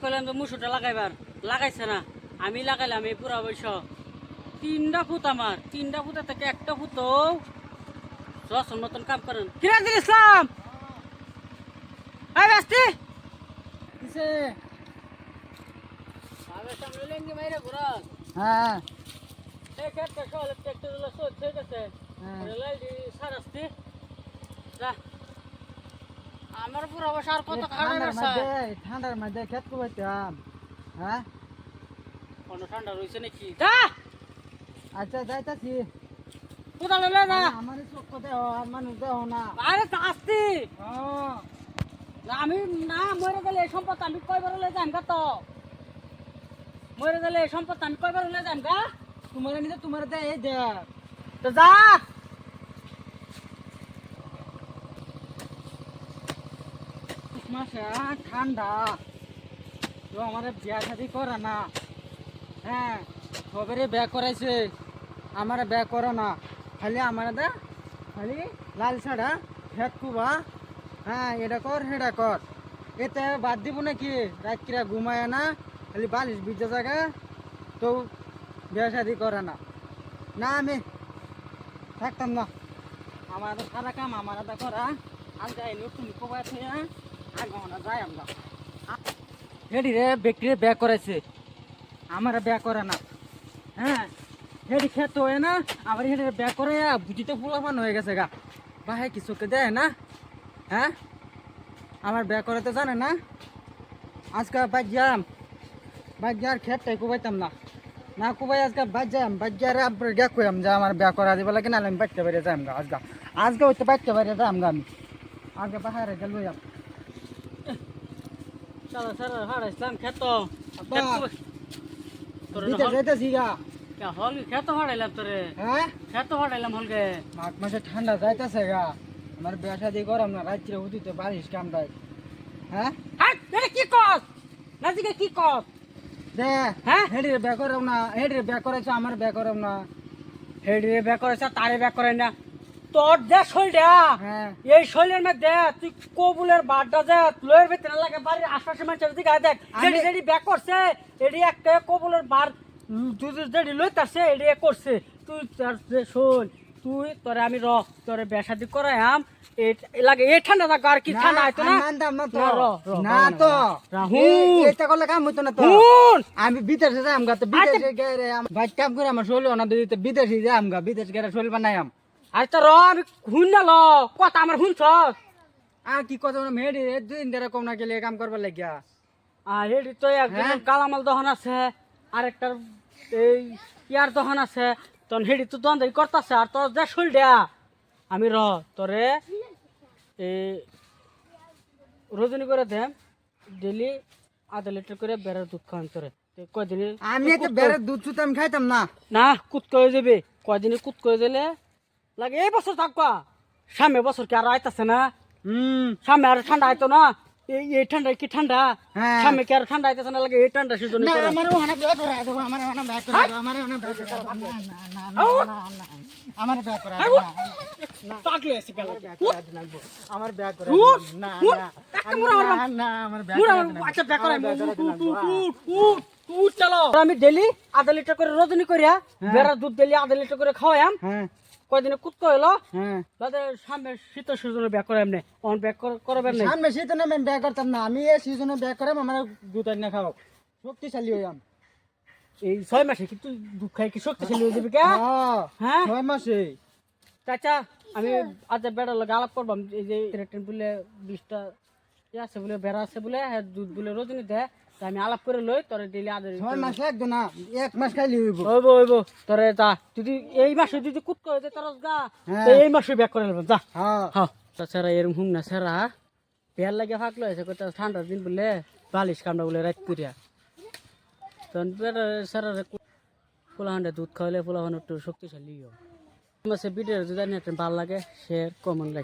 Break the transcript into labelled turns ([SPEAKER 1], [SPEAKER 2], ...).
[SPEAKER 1] কইলাম যে মুসুরটা লাগাইবার লাগাইছে না, আমি লাগাইলাম এই পুরা বৈশ 3টা ফুট, আমার 3টা ফুটের থেকে একটা ফুট রসন মতন কাম করেন। সিরাজুল ইসলাম ব্যস্তি
[SPEAKER 2] হ্যাঁ
[SPEAKER 1] আমার পুরো অবশ্য আর কত
[SPEAKER 2] ঠান্ডার মধ্যে খেত কুবাইতাম। হ্যাঁ
[SPEAKER 1] কোনো ঠান্ডা রয়েছে নাকি?
[SPEAKER 2] আচ্ছা যাইতাছি।
[SPEAKER 1] কোথাও নেবে না
[SPEAKER 2] আমার চোখ দেহ আর মানুষ দেহ না।
[SPEAKER 1] আরে আসছি
[SPEAKER 2] ও
[SPEAKER 1] না, আমি না মরে গেলে এই সম্পদ আমি কয়বার হলে যাম গা, তো মরে গেলে এই সম্পদ আমি কয়বার হলে যাম গা।
[SPEAKER 2] তোমার নিতে তোমার দে এই দে
[SPEAKER 1] তো যা
[SPEAKER 2] মাসে ঠান্ডা তো আমার বিয়া শাদি করে না। হ্যাঁ সবেরে বিয়া করাইছে, আমার বিয়া করো না। খালি আমার দে খালি লাল ছাড়া খেত কুবা। হ্যাঁ এটা কর সেটা কর, এতে বাদ দিব নাকি? রাত্রিরা ঘুমায় না, খালি বালিশ ভিজে জায়গা তো বিয়া শাদি করে না। না আমি থাকতাম না, আমার তো সারা কাম আমার দা করা। আজ যাই তুমি কবাই থইয়া আগে আমরা যাই। আমরা হেডি রে ব্যক্তিরে ব্যাক করাইছে, আমার ব্যাক করে না। হ্যাঁ হেডি খেত হয় না, আবার হেডি ব্যাক করে বুঝিতে ফুলাফান হয়ে গেছে গা। বাহে কিছুকে দেয় না। হ্যাঁ আমার ব্যাক করাতে জানে না। আজকে বাজ্যার খেতটাই কুবাইতাম না। না কুবাই আজকে বাজ্যারে আপনার গ্যাক কইম যে আমার ব্যাক করা দিব লাগে, না আমি বাচ্চা বেরিয়ে যাইম গা। আজকে হইতে বাচ্চা বেরিয়ে যাইম গা। আমি আজকে বাহারে গেল
[SPEAKER 1] চলো স্যার হার ইসলাম খেত
[SPEAKER 2] যাইতেছি গা।
[SPEAKER 1] হল খেত হারাইলাম তোরে,
[SPEAKER 2] হ্যাঁ
[SPEAKER 1] খেত হারাইলাম হলগে।
[SPEAKER 2] মাঘ মাসে ঠান্ডা যাইতেছে গা, আমার বেসা দিয়ে গরম না, রাত্রে উঠিতে বারিশ কাম দেয়। হ্যাঁ
[SPEAKER 1] কি কস নাজিকে কি কস?
[SPEAKER 2] দে
[SPEAKER 1] হ্যাঁ
[SPEAKER 2] হেডির ব্যাক করাম না, হেডির ব্যাক করেছে আমার ব্যাক করাম না।
[SPEAKER 1] হেডি ব্যাক করেছে তারে ব্যাক করে না। তোর যে শৈলটা
[SPEAKER 2] হ্যাঁ
[SPEAKER 1] এই শৈলের মধ্যে তুই কবুলের বাড্ডা যে লয়ের ভিতরে লাগে, বাড়ির আশপাশে মানুষের দিকে দেখ যেটি যেটি ব্যাক করছে এটি একটা কবুলের বার যেটি লইতাছে এটি করছে। তুই তোর যে শৈল তুই তোরে আমি তোরে বেসাদি করাইম লাগে এই ঠান্ডা থাকো। আর কি ঠান্ডা হয়তো না
[SPEAKER 2] না তো এটা করলে কাম হইতো না তো। আমি বিদেশে যাই আমগা, তো বিদেশে গেলে ভাই কাম করে আমার শৈল না দিতে বিদেশে যাই আমগা, বিদেশ গেলে শৈল বানাইম।
[SPEAKER 1] আচ্ছা আমি শুন না কথা আমার শুনছ।
[SPEAKER 2] আর কি কথা মেয়েটি 2 দিন ধরে কম না গেলে কাম করবার লাগিয়া।
[SPEAKER 1] আর হেডি তো একজন কালামাল দহন আছে, আরেকটার এই ইয়ার দহন আছে। তখন হেডি তো দন্দাই করতেছে। আর তোর যা শৈল দেয়া আমি তোরে এই রজনী করে দেম ডেলি আধা লিটার করে বেড়ার দুধ খাওয়ান তোরে। কয়দিন
[SPEAKER 2] আমি তো বেড়ার দুধ চুত আমি খাইতাম না।
[SPEAKER 1] না কুত করে যাবে, কয়দিনে কুত করে দিলে লাগে এই বছর থাকবা। সামনে বছর কি আর আইতাছে না? সামনে আর ঠান্ডা আইতো না। এই ঠান্ডা কি ঠান্ডা সামনে কি আর ঠান্ডা আইতাছে না? লাগে এই ঠান্ডা সিজন আমি ডেলি আধা লিটার করে রজনী করিয়া বেড়ার দুধ ডেলি আধা লিটার করে খাওয়াইম। কয়দিনে কুৎক হইলো সামনে শীত সিজনে ব্যাক করে এমনি অন ব্যাক করবেন না।
[SPEAKER 2] সামনে শীতনে আমি ব্যাক করতাম না, আমি এই সিজনে ব্যাক করাম। আমার দুধ আনি খাও শক্তিশালী হইয়াম।
[SPEAKER 1] এই 6 মাসে কি তুই দুধ খাই কি শক্তিশালী হয়ে যাবি? হ্যাঁ
[SPEAKER 2] 6 মাসে।
[SPEAKER 1] চাচা আমি আজ বেড়া লাগে আলাপ করবাম। এই যে ট্রেন বলে 20টা আছে বলে বেড়া আছে বলে দুধ বলে রজনী দেয়, আমি আলাপ করে লই তোরে ডেলি আধা
[SPEAKER 2] 6 মাস লাগবে না, 1 মাস খাইলে হইব।
[SPEAKER 1] হইব তোরে তা যদি এই মাসে যদি কুৎক হইতে তোর গা এই মাসে ব্যাক করে নেবেন যা। হ্যাঁ তাছাড়া এরম হুম না সারা পেয়ার লাগে ফাঁকলো হয়েছে ঠান্ডার দিন বললে বালিশ কামড়া বলে রাত করিয়া তখন সারা পোলাহান্ডে দুধ খাওয়ালে পোলাহান একটু শক্তিশালী মাসে বিটের যদি ভাল লাগে সে কমন লাগে।